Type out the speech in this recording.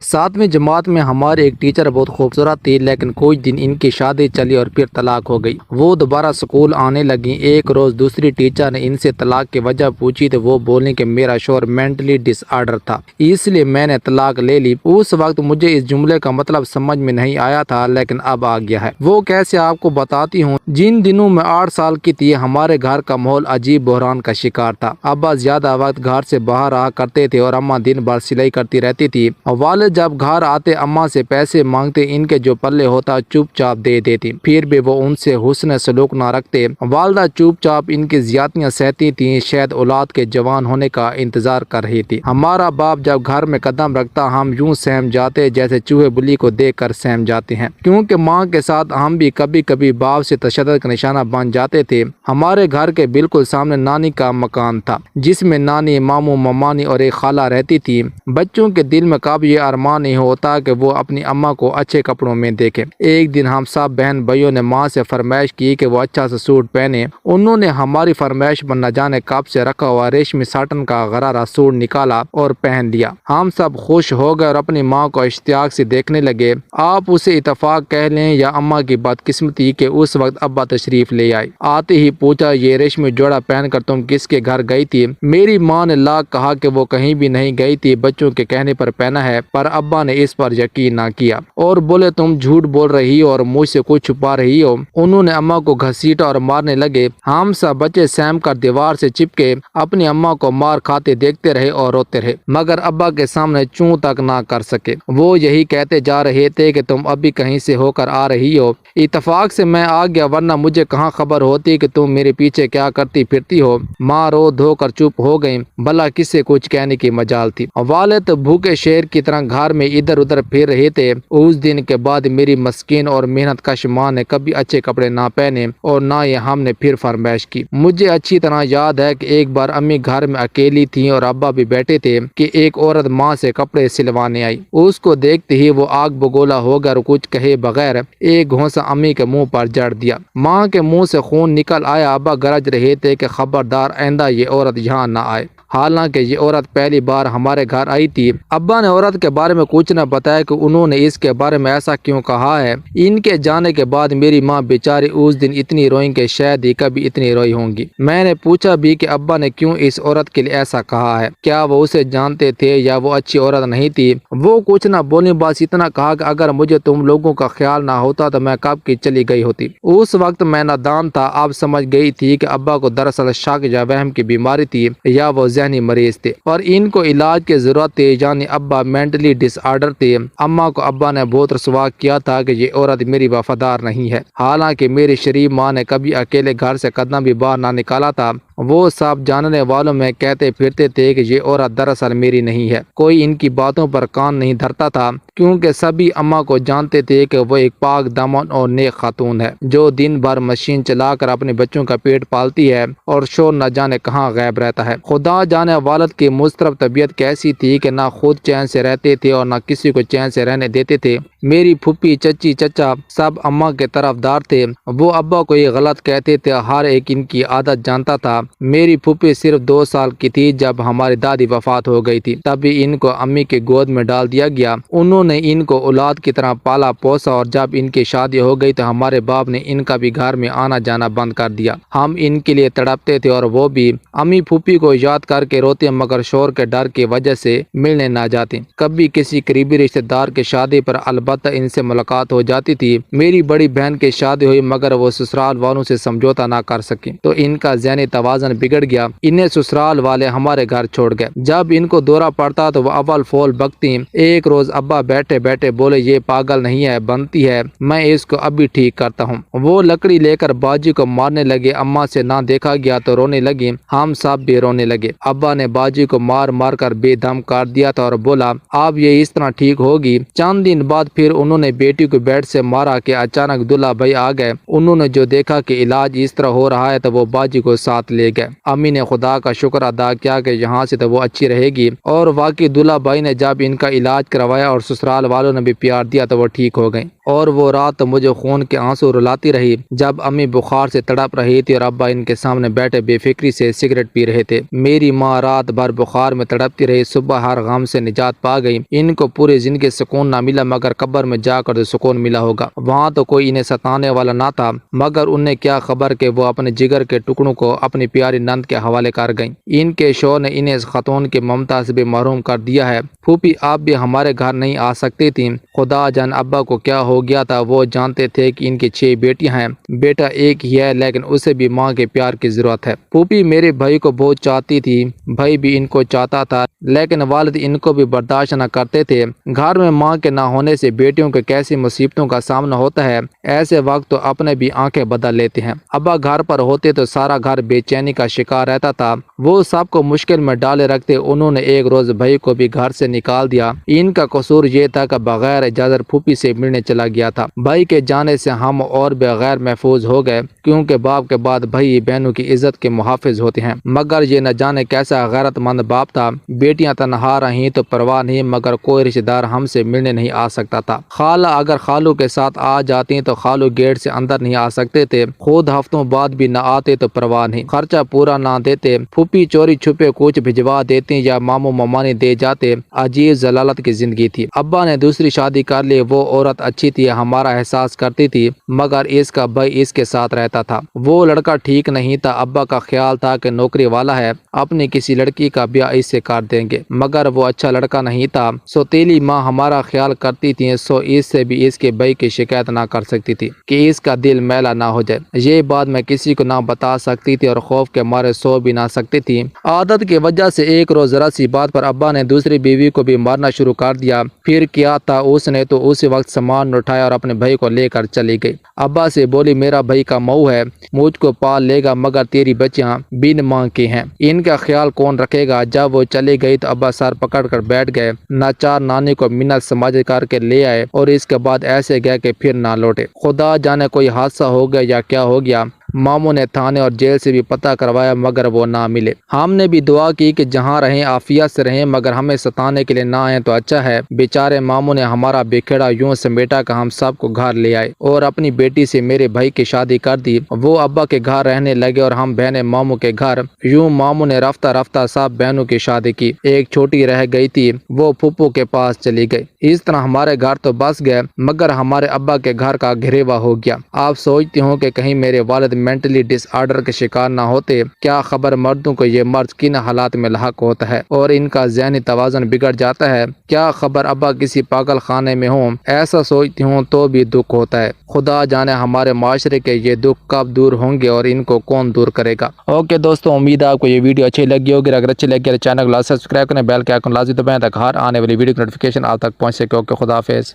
7ویں جماعت میں ہمارے ایک ٹیچر بہت خوبصورت تھی، لیکن کچھ دن ان کی شادی چلی اور پھر طلاق ہو گئی۔ وہ دوبارہ اسکول آنے لگیں۔ ایک روز دوسری ٹیچر نے ان سے طلاق کی وجہ پوچھی تو وہ بولیں کہ میرا شوہر مینٹلی ڈس آرڈر تھا، اس لیے میں نے طلاق لے لی۔ اس وقت مجھے اس جملے کا مطلب سمجھ میں نہیں آیا تھا، لیکن اب آ گیا ہے۔ وہ کیسے، آپ کو بتاتی ہوں۔ جن دنوں میں 8 سال کی تھی، ہمارے گھر کا ماحول عجیب بحران کا شکار تھا۔ ابا زیادہ وقت گھر سے باہر رہا کرتے تھے اور اماں دن بھر سلائی کرتی رہتی تھی۔ والد جب گھر آتے اماں سے پیسے مانگتے، ان کے جو پلے ہوتا چپ چاپ دے دیتی، پھر بھی وہ ان سے حسن سلوک نہ رکھتے۔ والدہ چپ چاپ ان کی زیادتیاں سہتی تھیں، شاید اولاد کے جوان ہونے کا انتظار کر رہی تھی۔ ہمارا باپ جب گھر میں قدم رکھتا، ہم یوں سہم جاتے جیسے چوہے بلی کو دیکھ کر سہم جاتے ہیں، کیونکہ ماں کے ساتھ ہم بھی کبھی کبھی باپ سے تشدد کا نشانہ بن جاتے تھے۔ ہمارے گھر کے بالکل سامنے نانی کا مکان تھا، جس میں نانی، ماموں، ممانی اور ایک خالہ رہتی تھی۔ بچوں کے دل میں کب یہ ارمان نہیں ہوتا کہ وہ اپنی اماں کو اچھے کپڑوں میں دیکھے۔ ایک دن ہم سب بہن بھائیوں نے ماں سے فرمائش کی کہ وہ اچھا سا سوٹ پہنے۔ انہوں نے ہماری فرمائش پر نہ جانے کب سے رکھا ہوا ریشمی ساٹن کا غرارہ سوٹ نکالا اور پہن لیا۔ ہم سب خوش ہو گئے اور اپنی ماں کو اشتیاق سے دیکھنے لگے۔ آپ اسے اتفاق کہہ لیں یا اماں کی بدقسمتی کہ اس وقت ابا تشریف لے آئے۔ آتے ہی پوچھا، یہ ریشمی جوڑا پہن کر تم کس کے گھر گئی تھی؟ میری ماں نے لاکھ کہا کہ وہ کہیں بھی نہیں گئی تھی، بچوں کے کہنے پر پہنا ہے، پر ابا نے اس پر یقین نہ کیا اور بولے تم جھوٹ بول رہی ہو اور مجھ سے کچھ چھپا رہی ہو۔ انہوں نے اماں کو گھسیٹا اور مارنے لگے۔ ہم سب بچے سہم کر دیوار سے چپکے اپنی اماں کو مار کھاتے دیکھتے رہے اور روتے رہے، مگر ابا کے سامنے چوں تک نہ کر سکے۔ وہ یہی کہتے جا رہے تھے کہ تم ابھی کہیں سے ہو کر آ رہی ہو، اتفاق سے میں آ گیا، ورنہ مجھے کہاں خبر ہوتی کہ تم میرے پیچھے کیا کرتی پھرتی ہو۔ ماں رو دھو کر چپ ہو گئی، بھلا کس سے کچھ کہنے کی مجال تھی۔ والد بھوکے شیر کی طرح گھر میں ادھر ادھر پھر رہے تھے۔ اس دن کے بعد میری مسکین اور محنت کش ماں نے کبھی اچھے کپڑے نہ پہنے اور نہ ہی ہم نے پھر فرمائش کی۔ مجھے اچھی طرح یاد ہے کہ ایک بار امی گھر میں اکیلی تھیں اور ابا بھی بیٹھے تھے کہ ایک عورت ماں سے کپڑے سلوانے آئی۔ اس کو دیکھتے ہی وہ آگ بگولا ہو گیا اور کچھ کہے بغیر ایک گھونسا امی کے منہ پر جڑ دیا۔ ماں کے منہ سے خون نکل آیا۔ ابا گرج رہے تھے کہ خبردار آئندہ یہ عورت یہاں نہ آئے۔ حالانکہ یہ عورت پہلی بار ہمارے گھر آئی تھی۔ ابا نے عورت کے بارے میں کچھ نہ بتایا کہ انہوں نے اس کے بارے میں ایسا کیوں کہا ہے۔ ان کے جانے کے بعد میری ماں بیچاری اس دن اتنی روئیں کہ شاید ہی کبھی اتنی روئی ہوں گی۔ میں نے پوچھا بھی کہ ابا نے کیوں اس عورت کے لیے ایسا کہا ہے، کیا وہ اسے جانتے تھے یا وہ اچھی عورت نہیں تھی؟ وہ کچھ نہ بولی، بس اتنا کہا کہ اگر مجھے تم لوگوں کا خیال نہ ہوتا تو میں کب کی چلی گئی ہوتی۔ اس وقت میں نادان تھا، اب سمجھ گئی تھی کہ ابا کو دراصل شک یا وہم کی بیماری تھی یا وہ ذہنی مریض تھے اور ان کو علاج کی ضرورت تھی، یعنی ابا مینٹلی ڈس آرڈر تھے۔ اماں کو ابا نے بہت رسوا کیا تھا کہ یہ عورت میری وفادار نہیں ہے، حالانکہ میری شریف ماں نے کبھی اکیلے گھر سے قدم بھی باہر نہ نکالا تھا۔ وہ سب جاننے والوں میں کہتے پھرتے تھے کہ یہ عورت دراصل میری نہیں ہے۔ کوئی ان کی باتوں پر کان نہیں دھرتا تھا، کیونکہ سبھی اماں کو جانتے تھے کہ وہ ایک پاک دامن اور نیک خاتون ہے، جو دن بھر مشین چلا کر اپنے بچوں کا پیٹ پالتی ہے اور شوہر نہ جانے کہاں غائب رہتا ہے۔ خدا جانے والد کی مضطرب طبیعت کیسی تھی کہ نہ خود چین سے رہتے تھے اور نہ کسی کو چین سے رہنے دیتے تھے۔ میری پھوپھی، چچی، چچا سب اماں کے طرفدار تھے۔ وہ ابا کو یہ غلط کہتے تھے، ہر ایک ان کی عادت جانتا تھا۔ میری پھوپھی صرف 2 سال کی تھی جب ہماری دادی وفات ہو گئی تھی، تبھی ان کو امی کی گود میں ڈال دیا گیا۔ انہوں نے ان کو اولاد کی طرح پالا پوسا اور جب ان کی شادی ہو گئی تو ہمارے باپ نے ان کا بھی گھر میں آنا جانا بند کر دیا۔ ہم ان کے لیے تڑپتے تھے اور وہ بھی۔ امی پھوپھی کو یاد کر کے روتے، مگر شور کے ڈر کی وجہ سے ملنے نہ جاتے۔ کبھی کسی قریبی رشتہ دار کی شادی پر البتہ ان سے ملاقات ہو جاتی تھی۔ میری بڑی بہن کی شادی ہوئی مگر وہ سسرال والوں سے سمجھوتا نہ کر سکی تو ان کا ذہنی توازن بگڑ گیا۔ انہیں سسرال والے ہمارے گھر چھوڑ گئے۔ جب ان کو دورہ پڑتا تو وہ اول فول بکتی۔ ایک روز ابا بیٹھے بیٹھے بولے، یہ پاگل نہیں ہے، بنتی ہے، میں اس کو ابھی ٹھیک کرتا ہوں۔ وہ لکڑی لے کر باجی کو مارنے لگے۔ اماں سے نہ دیکھا گیا تو رونے لگی، ہم سب بھی رونے لگے۔ ابا نے باجی کو مار مار کر بے دم کر دیا تھا اور بولا، اب یہ اس طرح ٹھیک ہوگی۔ چند دن بعد پھر انہوں نے بیٹی کو بیٹ سے مارا کہ اچانک دلہا بھائی آ گئے۔ انہوں نے جو دیکھا کہ علاج اس طرح ہو رہا ہے تو وہ باجی کو ساتھ لے گئے۔ امی نے خدا کا شکر ادا کیا کہ یہاں سے تو وہ اچھی رہے گی، اور واقعی دلہا بھائی نے جب ان کا علاج کروایا اور سسرال والوں نے بھی پیار دیا تو وہ ٹھیک ہو گئیں۔ اور وہ رات مجھے خون کے آنسو رلاتی رہی جب امی بخار سے تڑپ رہی تھی اور ابا ان کے سامنے بیٹھے بے فکری سے سگریٹ پی رہے تھے۔ میری ماں رات بھر بخار میں تڑپتی رہی، صبح ہر غم سے نجات پا گئی۔ ان کو پوری زندگی سکون نہ ملا مگر قبر میں جا کر سکون ملا ہوگا، وہاں تو کوئی انہیں ستانے والا نہ تھا، مگر انہیں کیا خبر کہ وہ اپنے جگر کے ٹکڑوں کو اپنی پیاری نند کے حوالے کر گئیں۔ ان کے شوہر نے انہیں اس خاتون کی ممتا سے بھی محروم کر دیا ہے۔ پھوپھی آپ بھی ہمارے گھر نہیں آ سکتی تھیں، خدا جان ابا کو کیا ہو گیا تھا۔ وہ جانتے تھے کہ ان کی 6 بیٹیاں ہیں، بیٹا ایک ہی ہے لیکن اسے بھی ماں کے پیار کی ضرورت ہے۔ پھوپھی میرے بھائی کو بہت چاہتی تھی، بھائی بھی ان کو چاہتا تھا لیکن والد ان کو بھی برداشت نہ کرتے تھے۔ گھر میں ماں کے نہ ہونے سے بیٹیوں کو کیسی مصیبتوں کا سامنا ہوتا ہے، ایسے وقت تو اپنے بھی آنکھیں بدل لیتے ہیں۔ ابا گھر پر ہوتے تو سارا گھر بے چینی کا شکار رہتا تھا، وہ سب کو مشکل میں ڈالے رکھتے۔ انہوں نے ایک روز بھائی کو بھی گھر سے نکال دیا۔ ان کا قصور یہ تھا کہ بغیر اجازت پھوپھی سے ملنے چلا گیا تھا۔ بھائی کے جانے سے ہم اور بغیر محفوظ ہو گئے، کیونکہ باپ کے بعد بھائی بہنوں کی عزت کے محافظ ہوتے ہیں، مگر یہ نہ جانے کیسا غیرت مند باپ تھا۔ بیٹیاں تنہا رہیں تو پرواہ نہیں، مگر کوئی رشتہ دار ہم سے ملنے نہیں آ سکتا تھا۔ خالہ اگر خالو کے ساتھ آ جاتی تو خالو گیٹ سے اندر نہیں آ سکتے تھے، خود ہفتوں بعد بھی نہ آتے تو پرواہ نہیں، خرچہ پورا نہ دیتے، پھوپھی چوری چھپے کچھ بھجوا دیتی یا ماموں ممانی دے جاتے۔ عجیب ضلالت کی زندگی تھی۔ ابا نے دوسری شادی کر لی، وہ عورت اچھی تھی، ہمارا احساس کرتی تھی، مگر اس کا بھائی اس کے ساتھ رہتا تھا۔ وہ لڑکا ٹھیک نہیں تھا، ابا کا خیال تھا کہ نوکری والا ہے، اپنی کسی لڑکی کا بیاہ اس سے کر دیں گے، مگر وہ اچھا لڑکا نہیں تھا۔ سوتیلی ماں ہمارا خیال کرتی تھی، سو اس سے بھی اس کے بھائی کی شکایت نہ کر سکتی تھی کہ اس کا دل میلا نہ ہو جائے۔ یہ بات میں کسی کو نہ بتا سکتی تھی اور خوف کے مارے سو بھی نہ سکتی تھی۔ عادت کی وجہ سے ایک روز ذرا سی بات پر ابا نے دوسری بیوی کو بھی مارنا شروع کر دیا۔ پھر کیا تھا، اس نے تو اسی وقت سامان اٹھایا اور اپنے بھائی کو لے کر چلی گئی۔ ابا سے بولی میرا بھائی کا مئو ہے، مجھ کو پال لے گا، مگر تیری بچیاں بن ماں کی ہیں، ان کا خیال کون رکھے گا۔ جب وہ چلی گئی تو ابا سر پکڑ کر بیٹھ گئے، ناچار نانی کو منت سمجھ کر کے لے آئے اور اس کے بعد ایسے گئے کہ پھر نہ لوٹے۔ خدا جانے کوئی حادثہ ہو گیا یا کیا ہو گیا۔ ماموں نے تھانے اور جیل سے بھی پتہ کروایا مگر وہ نہ ملے۔ ہم نے بھی دعا کی کہ جہاں رہیں عافیت سے رہیں، مگر ہمیں ستانے کے لیے نہ آئیں تو اچھا ہے۔ بیچارے ماموں نے ہمارا بکھیڑا یوں سمیٹا کہ ہم سب کو گھر لے آئے اور اپنی بیٹی سے میرے بھائی کی شادی کر دی۔ وہ ابا کے گھر رہنے لگے اور ہم بہنیں ماموں کے گھر۔ یوں ماموں نے رفتہ رفتہ سب بہنوں کی شادی کی، ایک چھوٹی رہ گئی تھی، وہ پھوپھو کے پاس چلی گئی۔ اس طرح ہمارے گھر تو بس گئے، مگر ہمارے ابا کے گھر کا گھریوا ہو گیا۔ آپ سوچتی ہوں کہ کہیں میرے والد مینٹلی ڈس آرڈر کے شکار نہ ہوتے، کیا خبر مردوں کو یہ مرض کن حالات میں لاحق ہوتا ہے اور ان کا ذہنی توازن بگڑ جاتا ہے، کیا خبر ابا کسی پاگل خانے میں ہوں۔ ایسا سوچتی ہوں تو بھی دکھ ہوتا ہے، خدا جانے ہمارے معاشرے کے یہ دکھ کب دور ہوں گے اور ان کو کون دور کرے گا۔ اوکے دوستوں، امید ہے آپ کو یہ ویڈیو اچھی لگی ہوگی، اگر اچھی لگی تو چینل کو سبسکرائب کریں، بیل کے آئیکن لازمی دبائیں تاکہ ہر آنے والی ویڈیو کی نوٹیفیکیشن آپ تک پہنچ سکے۔ اوکے، خدا حافظ۔